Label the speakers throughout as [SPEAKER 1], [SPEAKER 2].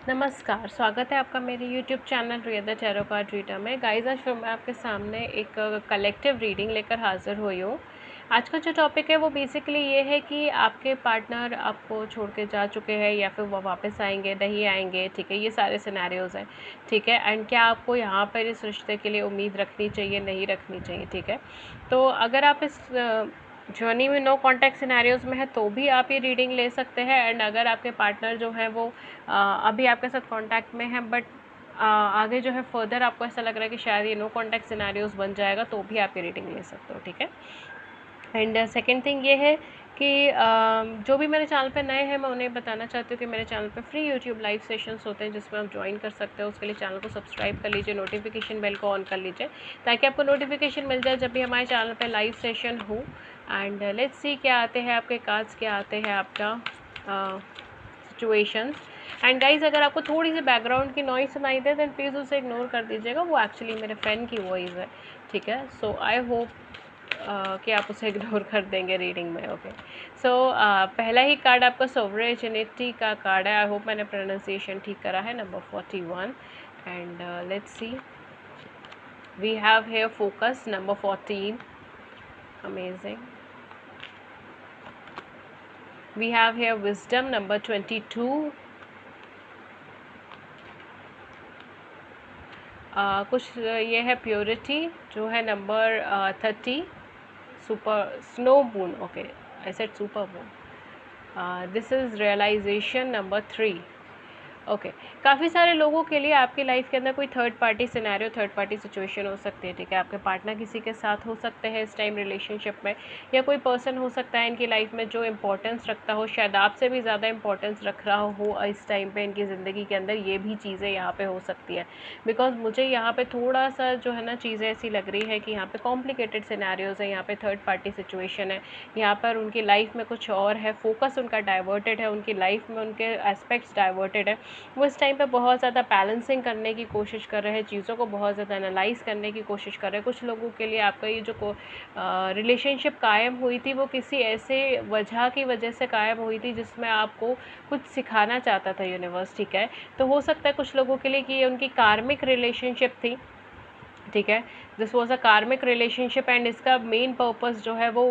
[SPEAKER 1] नमस्कार, स्वागत है आपका मेरे YouTube channel Riya the tarot card reader में। गाइस, आज फिर मैं आपके सामने एक कलेक्टिव रीडिंग लेकर हाज़िर हुई हूँ। आज का जो टॉपिक है वो बेसिकली ये है कि आपके पार्टनर आपको छोड़ के जा चुके हैं या फिर वो वापस आएंगे, नहीं आएंगे, ठीक है। ये सारे सिनेरियोज़ हैं, ठीक है। एंड क्या आपको यहाँ पर इस रिश्ते के लिए उम्मीद रखनी चाहिए, नहीं रखनी चाहिए, ठीक है। तो अगर आप इस जर्नी में नो कॉन्टैक्ट सिनेरियोज़ में है तो भी आप ये रीडिंग ले सकते हैं। एंड अगर आपके पार्टनर जो है वो अभी आपके साथ कांटेक्ट में है बट आगे जो है फर्दर आपको ऐसा लग रहा है कि शायद ये नो कॉन्टैक्ट सिनेरियोज बन जाएगा, तो भी आप ये रीडिंग ले सकते हो, ठीक है। एंड सेकेंड थिंग ये है कि जो भी मेरे चैनल पे नए हैं मैं उन्हें बताना चाहती हूँ कि मेरे चैनल पे फ्री यूट्यूब लाइव सेशंस होते हैं जिसमें आप ज्वाइन कर सकते हो। उसके लिए चैनल को सब्सक्राइब कर लीजिए, नोटिफिकेशन बेल को ऑन कर लीजिए ताकि आपको नोटिफिकेशन मिल जाए जब भी हमारे चैनल पे लाइव सेशन हो। एंड लेट्स सी क्या आते हैं आपके कार्ड्स, क्या आते हैं आपका सिचुएशंस। एंड गाइज, अगर आपको थोड़ी सी बैकग्राउंड की नॉइस सुनाई दे देन प्लीज़ उसे इग्नोर कर दीजिएगा, वो एक्चुअली मेरे फ्रेंड की वॉइस है, ठीक है। सो आई होप कि आप उसे इग्नोर कर देंगे रीडिंग में, ओके। सो पहला ही कार्ड आपका सोवरेनिटी का कार्ड है। आई होप मैंने प्रोनाउंसिएशन ठीक करा है, number 41। And let's see, we have here focus number 14, amazing. We have here wisdom number 22. कुछ ये है प्योरिटी जो है number 30, super snow moon, okay I said super moon. This is realisation number 3, okay. काफ़ी सारे लोगों के लिए आपकी लाइफ के अंदर कोई third party scenario, third party situation हो सकती है, ठीक है। आपके पार्टनर किसी के साथ हो सकते हैं इस टाइम रिलेशनशिप में, या कोई पर्सन हो सकता है इनकी लाइफ में जो इंपॉर्टेंस रखता हो, शायद आपसे भी ज़्यादा इंपॉर्टेंस रख रहा हो इस टाइम पे इनकी ज़िंदगी के अंदर। ये भी चीज़ें यहाँ पे हो सकती है बिकॉज मुझे यहाँ पे थोड़ा सा जो है ना चीज़ें ऐसी लग रही है कि यहाँ पे कॉम्प्लिकेटेड सिनेरियोज़ है, यहाँ पे थर्ड पार्टी सिचुएशन है, यहाँ पर उनकी लाइफ में कुछ और है, फोकस उनका डाइवर्टेड है, उनकी लाइफ में उनके एस्पेक्ट्स डाइवर्टेड है। वो इस टाइम पे बहुत ज़्यादा बैलेंसिंग करने की कोशिश कर रहे हैं, चीज़ों को बहुत ज़्यादा एनालाइज करने की कोशिश कर रहे हैं। कुछ लोगों के लिए आपका ये जो रिलेशनशिप कायम हुई थी वो किसी ऐसे वजह की वजह से कायम हुई थी जिसमें आपको कुछ सिखाना चाहता था यूनिवर्स, ठीक है। तो हो सकता है कुछ लोगों के लिए कि ये उनकी कार्मिक रिलेशनशिप थी, ठीक है। दिस वॉज अ कार्मिक रिलेशनशिप एंड इसका मेन पर्पस जो है वो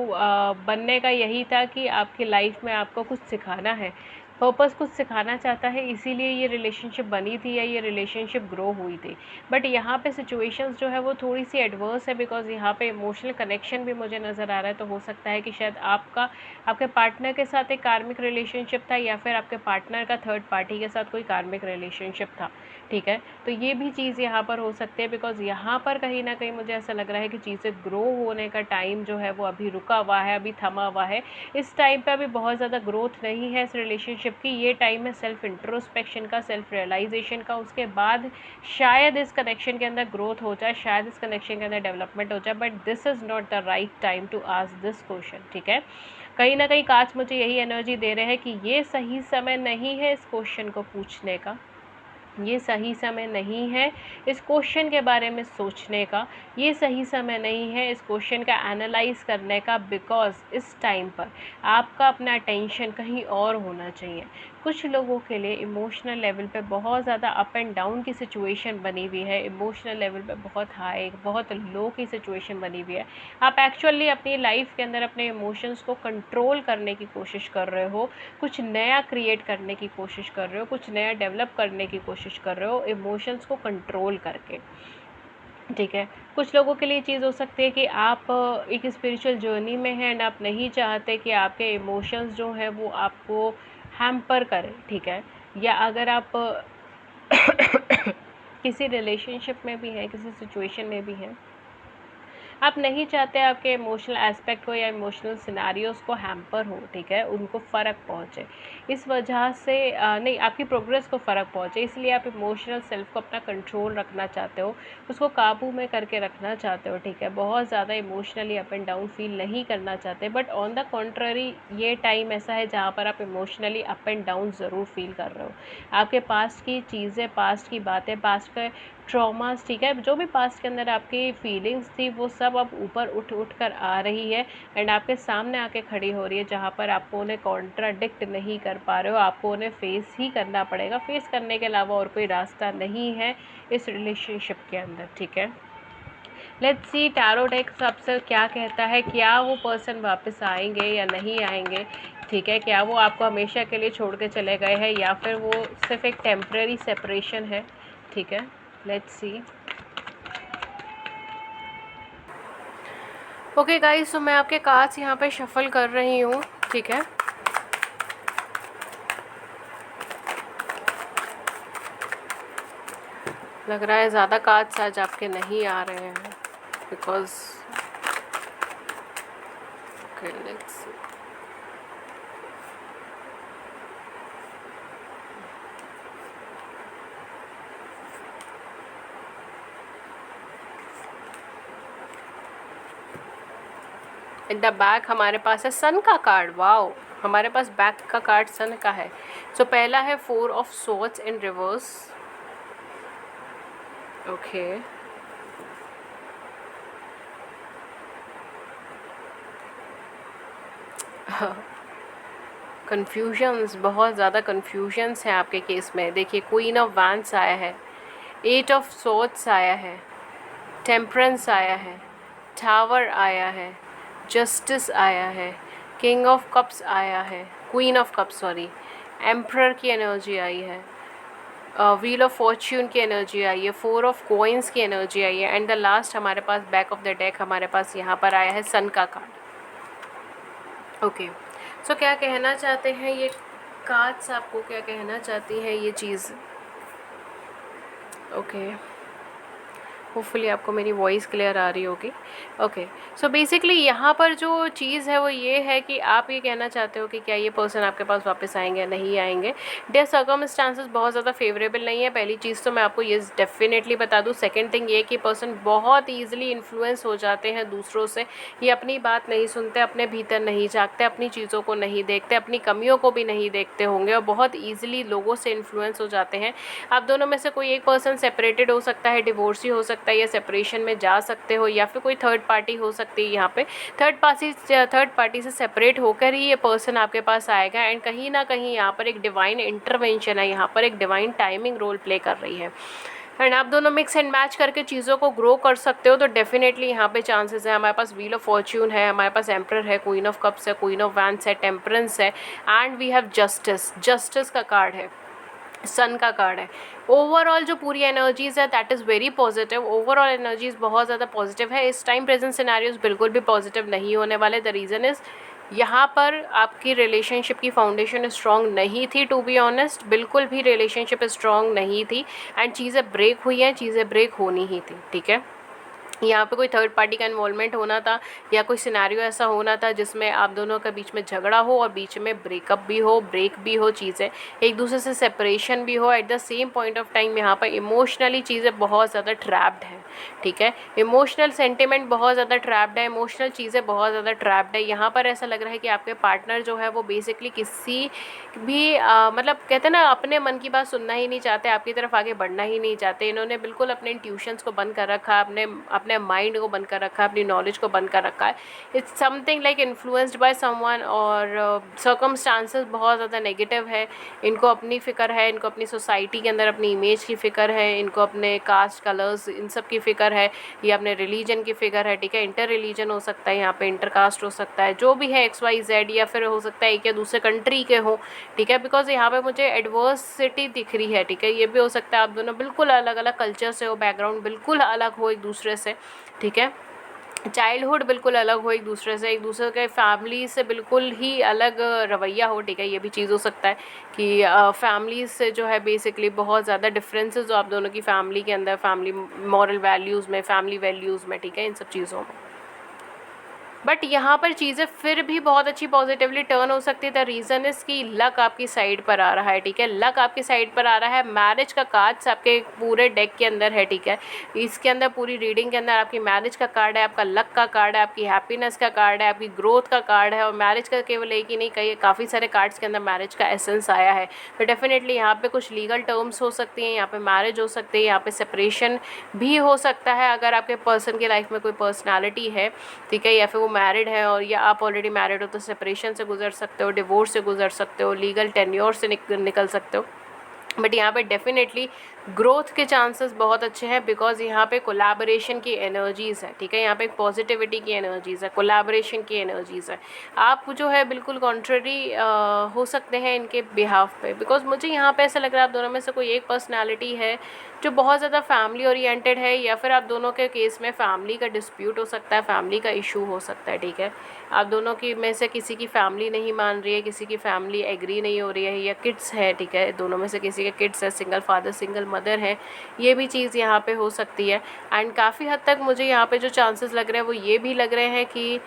[SPEAKER 1] बनने का यही था कि आपकी लाइफ में आपको कुछ सिखाना है, पर्पस कुछ सिखाना चाहता है, इसीलिए ये रिलेशनशिप बनी थी या ये रिलेशनशिप ग्रो हुई थी। बट यहाँ पे सिचुएशंस जो है वो थोड़ी सी एडवर्स है बिकॉज यहाँ पे इमोशनल कनेक्शन भी मुझे नज़र आ रहा है। तो हो सकता है कि शायद आपका आपके पार्टनर के साथ एक कार्मिक रिलेशनशिप था या फिर आपके पार्टनर का थर्ड पार्टी के साथ कोई कार्मिक रिलेशनशिप था, ठीक है। तो ये भी चीज़ यहाँ पर हो सकती है बिकॉज यहाँ पर कहीं ना कहीं मुझे ऐसा लग रहा है कि चीज़ें ग्रो होने का टाइम जो है वो अभी रुका हुआ है, अभी थमा हुआ है। इस टाइम पे अभी बहुत ज़्यादा ग्रोथ नहीं है इस रिलेशनशिप की। ये टाइम है सेल्फ इंट्रोस्पेक्शन का, सेल्फ रियलाइजेशन का। उसके बाद शायद इस कनेक्शन के अंदर ग्रोथ हो जाए, शायद इस कनेक्शन के अंदर डेवलपमेंट हो जाए, but this is not the right time to ask this question, ठीक है। कहीं ना कहीं कांच मुझे यही एनर्जी दे रहे हैं कि ये सही समय नहीं है इस क्वेश्चन को पूछने का, ये सही समय नहीं है इस क्वेश्चन के बारे में सोचने का, ये सही समय नहीं है इस क्वेश्चन का एनालाइज करने का, बिकॉज इस टाइम पर आपका अपना अटेंशन कहीं और होना चाहिए। कुछ लोगों के लिए इमोशनल लेवल पे बहुत ज़्यादा अप एंड डाउन की सिचुएशन बनी हुई है, इमोशनल लेवल पे बहुत हाई बहुत लो की सिचुएशन बनी हुई है। आप एक्चुअली अपनी लाइफ के अंदर अपने इमोशंस को कंट्रोल करने की कोशिश कर रहे हो, कुछ नया क्रिएट करने की कोशिश कर रहे हो, कुछ नया डेवलप करने की कोशिश कर रहे हो इमोशंस को कंट्रोल करके, ठीक है। कुछ लोगों के लिए चीज़ हो सकती है कि आप एक स्पिरिचुअल जर्नी में हैं एंड आप नहीं चाहते कि आपके इमोशंस जो है वो आपको हैम्पर करें, ठीक है। या अगर आप किसी रिलेशनशिप में भी हैं, किसी सिचुएशन में भी हैं, आप नहीं चाहते आपके इमोशनल एस्पेक्ट को या इमोशनल सिनेरियोज़ को हैम्पर हो, ठीक है, उनको फ़र्क पहुँचे। इस वजह से नहीं, आपकी प्रोग्रेस को फ़र्क पहुँचे, इसलिए आप इमोशनल सेल्फ को अपना कंट्रोल रखना चाहते हो, उसको काबू में करके रखना चाहते हो, ठीक है। बहुत ज़्यादा emotionally up and down feel नहीं करना चाहते, बट ऑन द कॉन्ट्ररी ये टाइम ऐसा है जहाँ पर आप इमोशनली अप एंड डाउन ज़रूर फील कर रहे हो। आपके पास्ट की चीज़ें, पास्ट की बातें, पास्ट के ट्रॉमास, ठीक है, जो भी पास्ट के अंदर आपकी फीलिंग्स थी वो सब अब ऊपर उठ उठ कर आ रही है एंड आपके सामने आके खड़ी हो रही है, जहाँ पर आपको उन्हें कॉन्ट्राडिक्ट नहीं कर पा रहे हो, आपको उन्हें फेस ही करना पड़ेगा। फेस करने के अलावा और कोई रास्ता नहीं है इस रिलेशनशिप के अंदर, ठीक है। लेट्स सी टैरो डेक सबसे क्या कहता है, क्या वो पर्सन वापस आएंगे या नहीं आएंगे, ठीक है, क्या वो आपको हमेशा के लिए छोड़ के चले गए हैं या फिर वो सिर्फ एक टेम्पररी सेपरेशन है, ठीक है। Let's see. ओके गाइस, तो मैं आपके कार्ड्स यहाँ पे शफल कर रही हूँ, ठीक है। लग रहा है ज़्यादा कार्ड्स आज आपके नहीं आ रहे हैं because okay let's see. In the back हमारे पास है सन का कार्ड। वाओ, हमारे पास बैक का कार्ड सन का है। सो पहला है 4 of swords in reverse. Okay, confusions, बहुत ज़्यादा कन्फ्यूजन्स हैं आपके केस में। देखिए, क्वीन ऑफ वैंड्स आया है, 8 ऑफ सोर्ड्स आया है, टेम्परेंस आया है, टावर आया है, जस्टिस आया है, किंग ऑफ कप्स आया है, queen of cups sorry, emperor की एनर्जी आई है, व्हील ऑफ फॉर्च्यून की एनर्जी आई है, 4 ऑफ कॉइन्स की एनर्जी आई है एंड द लास्ट हमारे पास बैक ऑफ द डेक हमारे पास यहाँ पर आया है सन का कार्ड। ओके, सो क्या कहना चाहते हैं ये कार्ड्स, आपको क्या कहना चाहती हैं ये चीज़? ओके, होपफुली आपको मेरी वॉइस क्लियर आ रही होगी। ओके, सो बेसिकली यहाँ पर जो चीज़ है वो ये है कि आप ये कहना चाहते हो कि क्या ये पर्सन आपके पास वापस आएंगे या नहीं आएंगे। देयर सर्कमस्टांसेस बहुत ज़्यादा फेवरेबल नहीं है, पहली चीज़ तो मैं आपको ये डेफिनेटली बता दूँ। सेकेंड थिंग ये कि पर्सन बहुत ईजिली इन्फ्लुएंस हो जाते हैं दूसरों से, ये अपनी बात नहीं सुनते, अपने भीतर नहीं झाँकते, अपनी चीज़ों को नहीं देखते, अपनी कमियों को भी नहीं देखते होंगे और बहुत ईजिली लोगों से इन्फ्लुएंस हो जाते हैं। आप दोनों में से कोई एक पर्सन सेपरेटेड हो सकता है, डिवोर्सी हो सकता है या सेपरेशन में जा सकते हो, या फिर कोई थर्ड पार्टी हो सकती है। यहाँ पे थर्ड पार्टी से सेपरेट होकर ही ये पर्सन आपके पास आएगा एंड कहीं ना कहीं यहाँ पर एक डिवाइन इंटरवेंशन है, यहाँ पर एक डिवाइन टाइमिंग रोल प्ले कर रही है एंड आप दोनों मिक्स एंड मैच करके चीज़ों को ग्रो कर सकते हो। तो डेफिनेटली यहाँ पे चांसेस है। हमारे पास व्हील ऑफ फॉर्च्यून है, हमारे पास एम्परर है, क्वीन ऑफ कप्स है, क्वीन ऑफ वैंड्स है, टेम्परेंस है and we have justice. Justice का कार्ड है, सन का कार्ड है। ओवरऑल जो पूरी एनर्जीज़ है that is very positive. Overall energies बहुत ज़्यादा पॉजिटिव है। इस टाइम प्रेजेंट सिनेरियोज बिल्कुल भी पॉजिटिव नहीं होने वाले। द रीज़न इज़ यहाँ पर आपकी रिलेशनशिप की फाउंडेशन स्ट्रॉन्ग नहीं थी, टू बी ऑनेस्ट, बिल्कुल भी रिलेशनशिप स्ट्रॉन्ग नहीं थी एंड चीज़ें ब्रेक हुई हैं, चीज़ें ब्रेक होनी ही थी, ठीक है। यहाँ पे कोई थर्ड पार्टी का इन्वॉल्वमेंट होना था या कोई सिनेरियो ऐसा होना था जिसमें आप दोनों के बीच में झगड़ा हो और बीच में ब्रेकअप भी हो, ब्रेक भी हो, चीज़ें एक दूसरे से सेपरेशन भी हो। At the same point of time यहाँ पर इमोशनली चीज़ें बहुत ज़्यादा ट्रैप्ड हैं, ठीक है। इमोशनल सेंटिमेंट बहुत ज़्यादा ट्रैप्ड है, इमोशनल चीज़ें बहुत ज़्यादा ट्रैप्ड है। यहाँ पर ऐसा लग रहा है कि आपके पार्टनर जो है वो बेसिकली किसी भी मतलब कहते हैं ना, अपने मन की बात सुनना ही नहीं चाहते, आपकी तरफ आगे बढ़ना ही नहीं चाहते। इन्होंने बिल्कुल अपने इंट्यूशंस को बंद कर रखा है, अपने माइंड को बंद कर रखा है, अपनी नॉलेज को बंद कर रखा है। It's something like influenced by someone और सर्कमस्टांसेस बहुत ज़्यादा नेगेटिव है। इनको अपनी फ़िक्र है, इनको अपनी सोसाइटी के अंदर अपनी इमेज की फ़िक्र है, इनको अपने कास्ट, कलर्स, इन सब की फ़िक्र है, या अपने रिलीजन की फ़िक्र है, ठीक है। इंटर रिलीजन हो सकता है, यहाँ पे इंटर कास्ट हो सकता है, जो भी है XYZ, या फिर हो सकता है एक या दूसरे कंट्री के हो, ठीक है। बिकॉज यहाँ पे मुझे एडवर्सिटी दिख रही है, ठीक है। ये भी हो सकता है आप दोनों बिल्कुल अलग अलग कल्चर से हो, बैकग्राउंड बिल्कुल अलग हो एक दूसरे से, ठीक है। चाइल्डहुड बिल्कुल अलग हो एक दूसरे से, एक दूसरे के फैमिली से बिल्कुल ही अलग रवैया हो, ठीक है। ये भी चीज़ हो सकता है कि फैमिली से जो है बेसिकली बहुत ज़्यादा डिफरेंसेस हो आप दोनों की फैमिली के अंदर, फैमिली मॉरल वैल्यूज़ में, फैमिली वैल्यूज़ में, ठीक है, इन सब चीज़ों में। बट यहाँ पर चीज़ें फिर भी बहुत अच्छी पॉजिटिवली टर्न हो सकती है। द रीज़न इज़ कि लक आपकी साइड पर आ रहा है, ठीक है, लक आपकी साइड पर आ रहा है। मैरिज का कार्ड्स आपके पूरे डेक के अंदर है, ठीक है, इसके अंदर पूरी रीडिंग के अंदर आपकी मैरिज का कार्ड है, आपका लक का कार्ड है, आपकी हैप्पीनेस का कार्ड है, आपकी ग्रोथ का कार्ड है। और मैरिज का केवल एक ही नहीं, कई काफ़ी सारे कार्ड्स के अंदर मैरिज का एसेंस आया है। तो डेफिनेटली यहाँ पे कुछ लीगल टर्म्स हो सकती हैं, यहाँ पे मैरिज हो सकती है, यहाँ पे सेपरेशन भी हो सकता है अगर आपके पर्सन की लाइफ में कोई पर्सनैलिटी है, ठीक है, या फिर वो मैरिड है और या आप ऑलरेडी मैरिड हो तो सेपरेशन से गुजर सकते हो, डिवोर्स से गुजर सकते हो, लीगल टेन्योर से निकल सकते हो। बट यहाँ पे डेफिनेटली ग्रोथ के चांसेस बहुत अच्छे हैं, बिकॉज यहाँ पे कोलैबोरेशन की एनर्जीज़ है, ठीक है, यहाँ पे पॉजिटिविटी की एनर्जीज़ है, कोलैबोरेशन की एनर्जीज़ है। आप जो है बिल्कुल कॉन्ट्ररी हो सकते हैं इनके बिहाफ पे, बिकॉज मुझे यहाँ पे ऐसा लग रहा है आप दोनों में से कोई एक पर्सनालिटी है जो बहुत ज़्यादा फैमिली ओरिएंटेड है, या फिर आप दोनों के केस में फैमिली का डिस्प्यूट हो सकता है, फैमिली का इशू हो सकता है, ठीक है, आप दोनों की में से किसी की फैमिली नहीं मान रही है, किसी की फैमिली एग्री नहीं हो रही है, या किड्स है, ठीक है, दोनों में से किसी के किड्स है, सिंगल फादर सिंगल मदर है, ये भी चीज़ यहाँ पे हो सकती है। एंड काफ़ी हद तक मुझे यहाँ पे जो चांसेस लग रहे हैं वो ये भी लग रहे हैं कि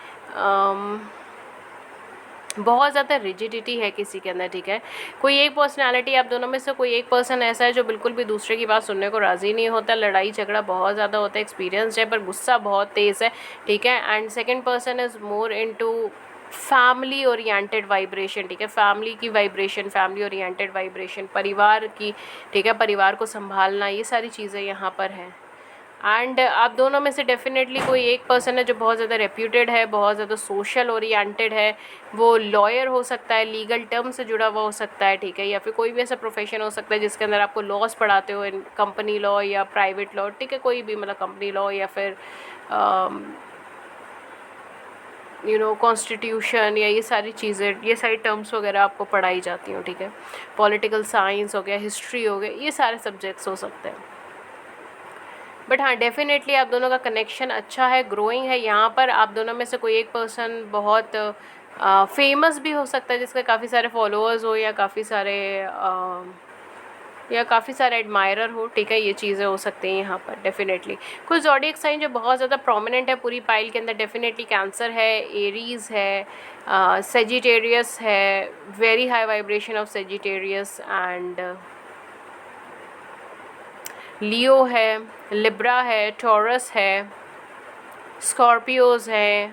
[SPEAKER 1] बहुत ज़्यादा रिजिडिटी है किसी के अंदर, ठीक है, कोई एक पर्सनालिटी, आप दोनों में से कोई एक पर्सन ऐसा है जो बिल्कुल भी दूसरे की बात सुनने को राज़ी नहीं होता, लड़ाई झगड़ा बहुत ज़्यादा होता है, एक्सपीरियंस है पर गुस्सा बहुत तेज़ है, ठीक है। And second person is more into family oriented vibration, ठीक है, फैमिली की वाइब्रेशन, फैमिली ओरिएंटेड वाइब्रेशन, परिवार की, ठीक है, परिवार को संभालना, ये सारी चीज़ें यहाँ पर हैं। एंड आप दोनों में से डेफिनेटली कोई एक पर्सन है जो बहुत ज़्यादा रेप्यूटेड है, बहुत ज़्यादा सोशल ओरिएंटेड है, वो लॉयर हो सकता है, लीगल टर्म से जुड़ा हुआ हो सकता है, ठीक है, या फिर कोई भी ऐसा प्रोफेशन हो सकता है जिसके अंदर आपको लॉस पढ़ाते हो, इन कंपनी लॉ या प्राइवेट लॉ, ठीक है, कोई भी मतलब कंपनी लॉ या फिर कॉन्स्टिट्यूशन या ये सारी चीज़ें, ये सारी टर्म्स वगैरह आपको पढ़ाई जाती हो, ठीक है, पॉलिटिकल साइंस हो गया, हिस्ट्री हो गया, ये सारे सब्जेक्ट्स हो सकते हैं। बट हाँ, डेफिनेटली आप दोनों का कनेक्शन अच्छा है, ग्रोइंग है। यहाँ पर आप दोनों में से कोई एक पर्सन बहुत फेमस भी हो सकता है, जिसके काफ़ी सारे फॉलोअर्स हो या काफ़ी सारे एडमायरर हो, ठीक है, ये चीज़ें हो सकती हैं यहाँ पर डेफिनेटली। कुछ ज़ोडिएक साइन जो बहुत ज़्यादा प्रोमिनेंट है पूरी पाइल के अंदर, डेफिनेटली कैंसर है, एरीज़ है, सेजिटेरियस है, very high vibration of Sagittarius, and Leo है, लिब्रा है, टॉरस है, स्कॉर्पियोज़ है,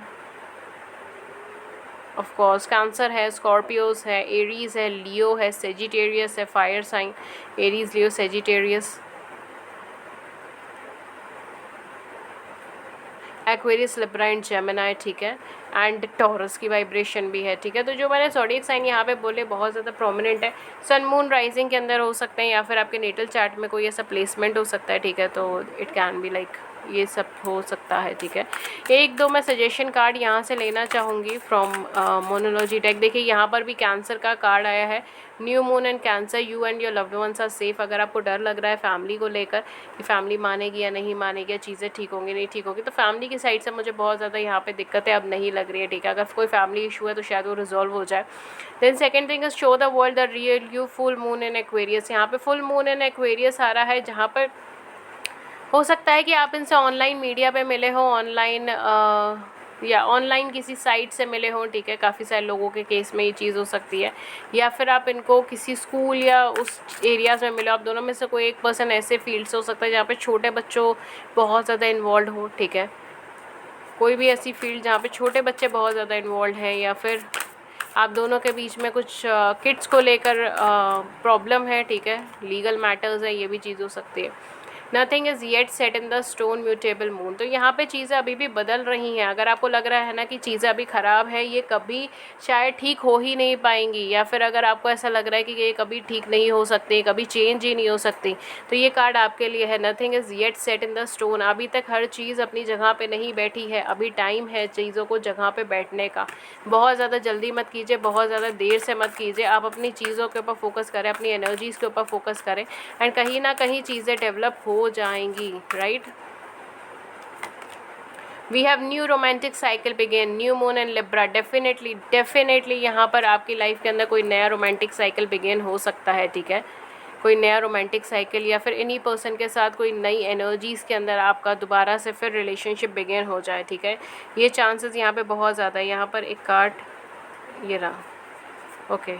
[SPEAKER 1] ऑफ कोर्स कैंसर है, स्कॉर्पियोज़ है, एरीज़ है, लियो है, सेजिटेरियस है, fire sign, Aries, Leo, Sagittarius, Aquarius, Libra and Gemini, ठीक है, एंड टॉरस की वाइब्रेशन भी है, ठीक है। तो जो मैंने ज़ोडिएक साइन यहाँ पे बोले बहुत ज़्यादा प्रोमिनेंट है, सन मून राइजिंग के अंदर हो सकते हैं, या फिर आपके नेटल चार्ट में कोई ऐसा प्लेसमेंट हो सकता है, ठीक है, तो इट कैन बी लाइक ये सब हो सकता है, ठीक है। एक दो मैं सजेशन कार्ड यहाँ से लेना चाहूँगी फ्रॉम मोनोलॉजी डेक। देखिए यहाँ पर भी कैंसर का कार्ड आया है, new moon and Cancer, you and your loved ones are safe. अगर आपको डर लग रहा है फैमिली को लेकर कि फैमिली मानेगी या नहीं मानेगी, या चीज़ें ठीक होंगी नहीं ठीक होगी, तो फैमिली की साइड से मुझे बहुत ज़्यादा यहाँ पे दिक्कतें अब नहीं लग रही है, ठीक है। अगर कोई फैमिली इशू है तो शायद वो रिजॉल्व हो जाए। Then second thing is show the world the real you, full moon in Aquarius. यहाँ पे फुल मून इन एक्वेरियस आ रहा है, जहाँ पर हो सकता है कि आप इनसे ऑनलाइन मीडिया पे मिले हो, ऑनलाइन या ऑनलाइन किसी साइट से मिले हों, ठीक है, काफ़ी सारे लोगों के केस में ये चीज़ हो सकती है, या फिर आप इनको किसी स्कूल या उस एरियाज़ में मिलो। आप दोनों में से कोई एक पर्सन ऐसे फील्ड से हो सकता है जहाँ पे छोटे बच्चों बहुत ज़्यादा इन्वॉल्व हो, ठीक है, कोई भी ऐसी फील्ड जहाँ पे छोटे बच्चे बहुत ज़्यादा इन्वॉल्व हैं, या फिर आप दोनों के बीच में कुछ किड्स को लेकर प्रॉब्लम है, ठीक है, लीगल मैटर्स है, ये भी चीज़ हो सकती है। Nothing is yet set in the stone mutable moon. तो यहाँ पे चीज़ें अभी भी बदल रही हैं। अगर आपको लग रहा है ना कि चीज़ें अभी ख़राब है, ये कभी शायद ठीक हो ही नहीं पाएंगी, या फिर अगर आपको ऐसा लग रहा है कि ये कभी ठीक नहीं हो सकती, कभी चेंज ही नहीं हो सकती, तो ये कार्ड आपके लिए है। Nothing is yet set in the stone. अभी तक हर चीज़ अपनी जगह पर नहीं बैठी है, अभी टाइम है चीज़ों को जगह पर बैठने का। बहुत ज़्यादा जल्दी मत कीजिए, बहुत ज़्यादा देर से मत कीजिए। आप अपनी चीज़ों के ऊपर फोकस करें, अपनी एनर्जीज़ के ऊपर फोकस करें, एंड कहीं ना कहीं चीज़ें डेवलप हो जाएंगी, right. We have new romantic cycle begin, new moon and Libra. Definitely यहाँ पर आपकी लाइफ के अंदर कोई नया रोमांटिक साइकिल बिगेन हो सकता है, ठीक है। कोई नया रोमांटिक साइकिल या फिर इन्हीं पर्सन के साथ कोई नई एनर्जीज़ के अंदर आपका दोबारा से फिर रिलेशनशिप बिगिन हो जाए, ठीक है। ये चांसेस यहाँ पे बहुत ज़्यादा है। यहाँ पर एक कार्ड ये रहा। Okay,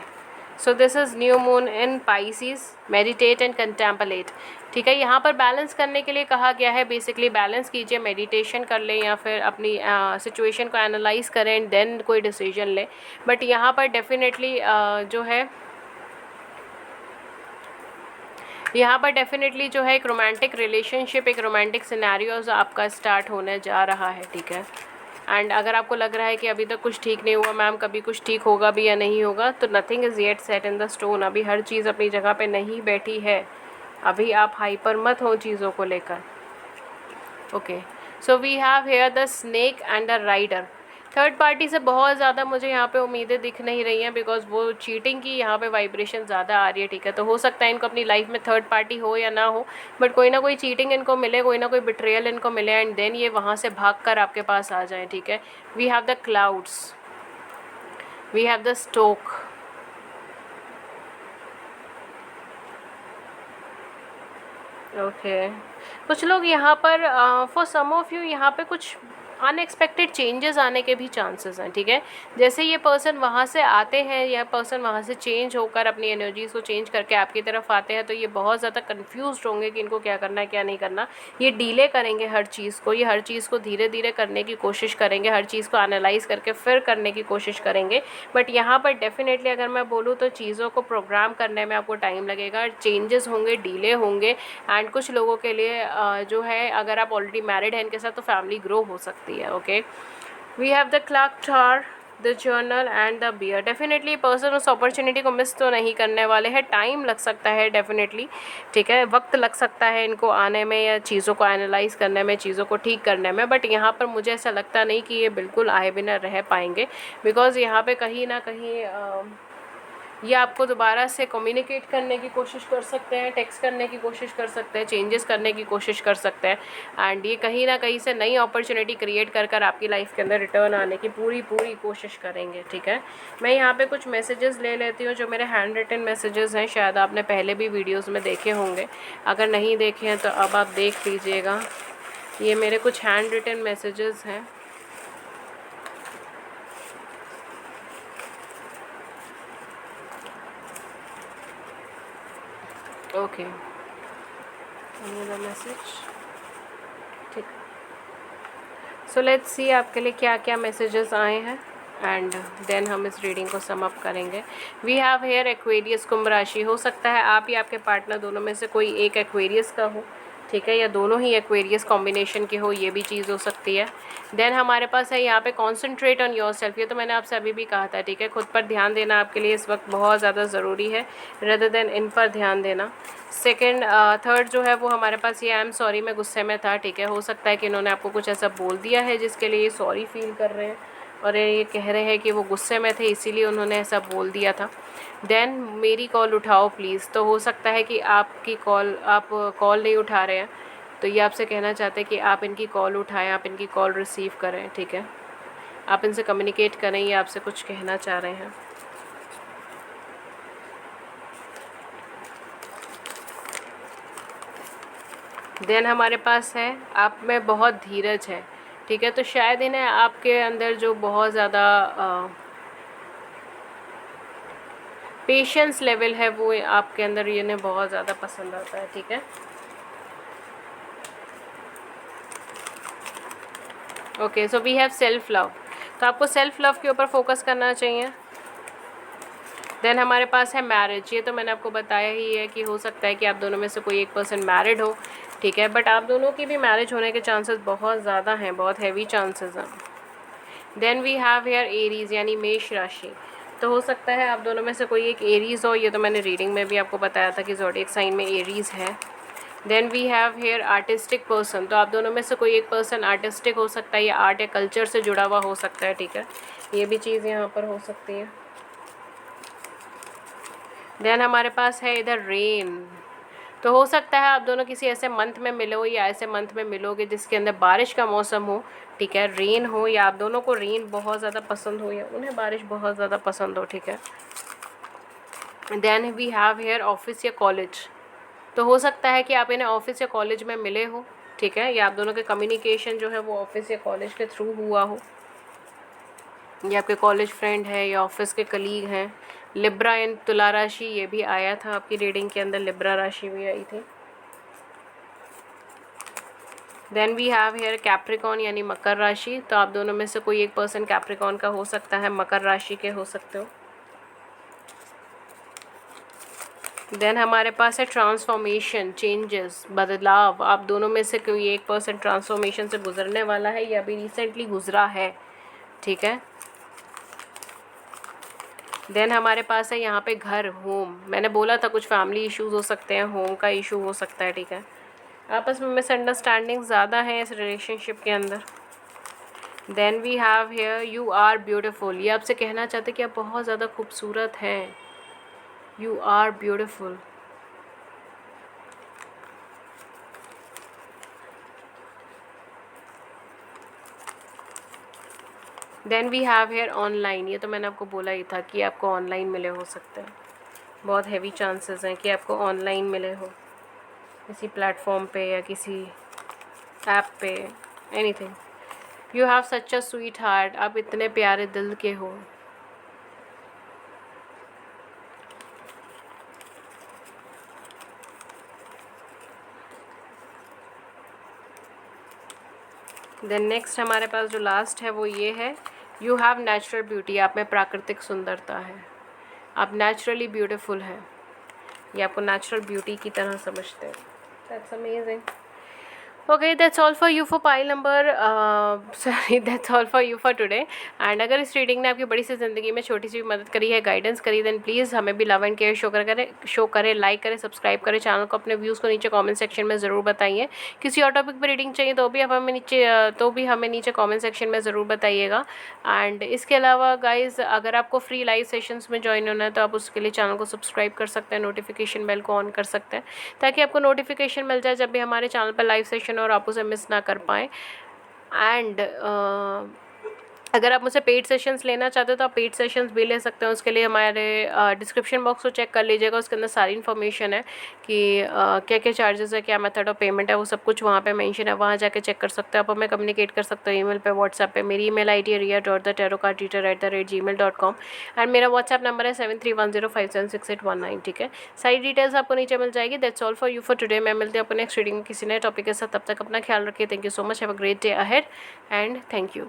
[SPEAKER 1] so this is new moon in Pisces, meditate and contemplate, ठीक है। यहाँ पर बैलेंस करने के लिए कहा गया है, बेसिकली बैलेंस कीजिए, मेडिटेशन कर लें या फिर अपनी सिचुएशन को एनालाइज करें एंड देन कोई डिसीजन लें। बट यहाँ पर डेफिनेटली जो है एक रोमांटिक रिलेशनशिप, एक रोमांटिक सिनेरियोज आपका स्टार्ट होने जा रहा है, ठीक है। एंड अगर आपको लग रहा है कि अभी तक कुछ ठीक नहीं हुआ मैम, कभी कुछ ठीक होगा भी या नहीं होगा, तो nothing is yet set in the stone. अभी हर चीज़ अपनी जगह पे नहीं बैठी है, अभी आप हाइपर मत हो चीज़ों को लेकर। Okay, so we have here the snake and the rider. Third party से बहुत ज़्यादा मुझे यहाँ पे उम्मीदें दिख नहीं रही हैं, बिकॉज वो चीटिंग की यहाँ पे वाइब्रेशन ज़्यादा आ रही है, ठीक है। तो हो सकता है इनको अपनी लाइफ में थर्ड पार्टी हो या ना हो, बट कोई ना कोई चीटिंग इनको मिले, कोई ना कोई बिट्रेयल इनको मिले एंड देन ये वहाँ से भाग कर आपके पास आ जाएँ, ठीक है। We have the clouds, we have the stork, okay. कुछ लोग यहाँ पर फॉर सम ऑफ यू यहाँ पे कुछ अनएक्सपेक्टेड चेंजेस आने के भी चांसेस हैं, ठीक है। जैसे ये पर्सन वहाँ से आते हैं, यह पर्सन वहाँ से चेंज होकर अपनी एनर्जीज़ को चेंज करके आपकी तरफ आते हैं, तो ये बहुत ज़्यादा कंफ्यूज्ड होंगे कि इनको क्या करना है क्या नहीं करना। ये डीले करेंगे हर चीज़ को, ये हर चीज़ को धीरे धीरे करने की कोशिश करेंगे, हर चीज़ को एनालाइज करके फिर करने की कोशिश करेंगे। बट यहाँ पर डेफिनेटली अगर मैं बोलूँ तो चीज़ों को प्रोग्राम करने में आपको टाइम लगेगा, चेंजेस होंगे, डीले होंगे। एंड कुछ लोगों के लिए जो है, अगर आप ऑलरेडी मैरिड हैं इनके साथ, तो फैमिली ग्रो हो सकती है, okay. We have the clock tower, the journal and the bear. Definitely person उस अपॉर्चुनिटी को मिस तो नहीं करने वाले हैं, टाइम लग सकता है डेफिनेटली, ठीक है, वक्त लग सकता है इनको आने में या चीज़ों को एनालाइज करने में, चीज़ों को ठीक करने में। बट यहाँ पर मुझे ऐसा लगता नहीं कि ये बिल्कुल आए बिना रह पाएंगे, बिकॉज यहाँ पे कहीं ना कहीं ये आपको दोबारा से कम्युनिकेट करने की कोशिश कर सकते हैं, टेक्स्ट करने की कोशिश कर सकते हैं, चेंजेस करने की कोशिश कर सकते हैं। एंड ये कहीं ना कहीं से नई अपॉर्चुनिटी क्रिएट कर कर आपकी लाइफ के अंदर रिटर्न आने की पूरी कोशिश करेंगे, ठीक है। मैं यहाँ पे कुछ मैसेजेस ले लेती हूँ जो मेरे हैंड रिटन मैसेजेस हैं, शायद आपने पहले भी वीडियोज़ में देखे होंगे, अगर नहीं देखे हैं तो अब आप देख लीजिएगा। ये मेरे कुछ हैंड रिटन मैसेजेस हैं। ओके, मैसेज, ठीक। सो लेट्स सी आपके लिए क्या क्या मैसेजेस आए हैं एंड देन हम इस रीडिंग को सम अप करेंगे। वी हैव हेयर एक्वेरियस, कुंभ राशि। हो सकता है आप या आपके पार्टनर दोनों में से कोई एक एक्वेरियस का हो, ठीक है, या दोनों ही एक्वेरियस कॉम्बिनेशन के हो, ये भी चीज़ हो सकती है। देन हमारे पास है यहाँ पे कॉन्सेंट्रेट ऑन योर सेल्फ। ये तो मैंने आपसे अभी भी कहा था, ठीक है, खुद पर ध्यान देना आपके लिए इस वक्त बहुत ज़्यादा ज़रूरी है, रदर देन इन पर ध्यान देना। सेकेंड, थर्ड जो है वो हमारे पास ये आई एम सॉरी, मैं गुस्से में था, ठीक है। हो सकता है कि इन्होंने आपको कुछ ऐसा बोल दिया है जिसके लिए ये सॉरी फील कर रहे हैं और ये कह रहे हैं कि वो गुस्से में थे इसीलिए उन्होंने ऐसा बोल दिया था। देन मेरी कॉल उठाओ प्लीज़। तो हो सकता है कि आपकी कॉल, आप कॉल नहीं उठा रहे हैं, तो ये आपसे कहना चाहते हैं कि आप इनकी कॉल उठाएं, आप इनकी कॉल रिसीव करें, ठीक है, आप इनसे कम्युनिकेट करें, ये आपसे कुछ कहना चाह रहे हैं। देन हमारे पास है आप में बहुत धीरज है, ठीक है। तो शायद इन्हें आपके अंदर जो बहुत ज़्यादा पेशेंस लेवल है वो आपके अंदर इन्हें बहुत ज़्यादा पसंद आता है, ठीक है। Okay, so we have self love. तो आपको सेल्फ लव के ऊपर फोकस करना चाहिए। देन हमारे पास है मैरिज। ये तो मैंने आपको बताया ही है कि हो सकता है कि आप दोनों में से कोई एक पर्सन मैरिड हो, ठीक है, बट आप दोनों की भी मैरिज होने के चांसेस बहुत ज़्यादा हैं, बहुत हैवी चांसेस हैं। Then we have here Aries, यानी मेष राशि। तो हो सकता है आप दोनों में से कोई एक एरीज़ हो, ये तो मैंने रीडिंग में भी आपको बताया था कि ज़ोडिएक साइन में एरीज़ है। Then we have here artistic person. तो आप दोनों में से कोई एक पर्सन आर्टिस्टिक हो सकता है या आर्ट या कल्चर से जुड़ा हुआ हो सकता है, ठीक है, ये भी चीज़ यहाँ पर हो सकती है। देन हमारे पास है इधर रेन। तो हो सकता है आप दोनों किसी ऐसे मंथ में मिलो या ऐसे मंथ में मिलोगे जिसके अंदर बारिश का मौसम हो, ठीक है, रेन हो, या आप दोनों को रेन बहुत ज़्यादा पसंद हो या उन्हें बारिश बहुत ज़्यादा पसंद हो, ठीक है। Then we have here office या कॉलेज, तो हो सकता है कि आप इन्हें ऑफिस या कॉलेज में मिले हो, ठीक है, या आप दोनों के कम्युनिकेशन जो है वो ऑफिस या कॉलेज के थ्रू हुआ हो, ये आपके कॉलेज फ्रेंड है या ऑफिस के कलीग हैं। लिब्रा एंड तुला राशि, ये भी आया था आपकी रीडिंग के अंदर, लिब्रा राशि भी आई थी। Then we have here Capricorn यानी मकर राशि, तो आप दोनों में से कोई एक पर्सन कैप्रिकॉन का हो सकता है, मकर राशि के हो सकते हो। देन हमारे पास है ट्रांसफॉर्मेशन, चेंजेस, बदलाव, आप दोनों में से कोई एक पर्सन ट्रांसफॉर्मेशन से गुजरने वाला है या अभी रिसेंटली गुजरा है, ठीक है। देन हमारे पास है यहाँ पे घर, होम, मैंने बोला था कुछ फैमिली इश्यूज हो सकते हैं, होम का इशू हो सकता है, ठीक है। आपस में मिसअंडरस्टैंडिंग ज़्यादा है इस रिलेशनशिप के अंदर। Then we have here you are beautiful, ये आपसे कहना चाहते कि आप बहुत ज़्यादा खूबसूरत हैं, you are beautiful. Then we have here online, ये तो मैंने आपको बोला ही था कि आपको ऑनलाइन मिले हो सकते हैं, बहुत हैवी चांसेस हैं कि आपको ऑनलाइन मिले हो, किसी प्लेटफॉर्म पे या किसी ऐप पे, anything. You have such a sweet heart, आप इतने प्यारे दिल के हो। देन नेक्स्ट हमारे पास जो लास्ट है वो ये है, यू हैव नेचुरल ब्यूटी, आप में प्राकृतिक सुंदरता है, आप नेचुरली ब्यूटीफुल हैं, ये आपको नेचुरल ब्यूटी की तरह समझते हैं। That's amazing. Okay, that's all for you for pile number, sorry, that's all for you for today. And अगर इस रीडिंग ने आपकी बड़ी सी ज़िंदगी में छोटी सी मदद करी है, गाइडेंस करी, देन प्लीज़ हमें भी लव एंड केयर शो करें, लाइक करें, सब्सक्राइब करें चैनल को, अपने व्यूज़ को नीचे कमेंट सेक्शन में ज़रूर बताइए। किसी और टॉपिक पर रीडिंग चाहिए तो भी हमें नीचे कमेंट सेक्शन में ज़रूर बताइएगा। एंड इसके अलावा गाइज़, अगर आपको फ्री लाइव सेशंस में ज्वाइन होना है तो आप उसके लिए चैनल को सब्सक्राइब कर सकते हैं, नोटिफिकेशन बेल को ऑन कर सकते हैं, ताकि आपको नोटिफिकेशन मिल जाए जब भी हमारे चैनल पर लाइव सेशन और आप उसे मिस ना कर पाएँ। एंड अगर आप मुझसे पेड सेशंस लेना चाहते हो तो आप पेड सेशंस भी ले सकते हैं, उसके लिए हमारे डिस्क्रिप्शन बॉक्स को चेक कर लीजिएगा, उसके अंदर सारी इन्फॉर्मेशन है कि क्या क्या चार्जेस है, क्या मेथड ऑफ पेमेंट है, वो सब कुछ वहाँ पे मेंशन है, वहाँ जाके चेक कर सकते हो। आप हमें कम्युनिकेट कर सकते हो ईमेल पे, व्हाट्सएप पे। मेरी ईमेल ID है ria.thetarotcardreader@gmail.com एंड मेरा व्हाट्सएप नंबर है 7310576819, ठीक है। सारी डिटेल्स आपको नीचे मिल जाएगी। That's all for you for today. मैं मिलती हूँ अपने नेक्स्ट रीडिंग में किसी नए टॉपिक के साथ, तब तक अपना ख्याल रखिए। Thank you so much, have a great day ahead and thank you.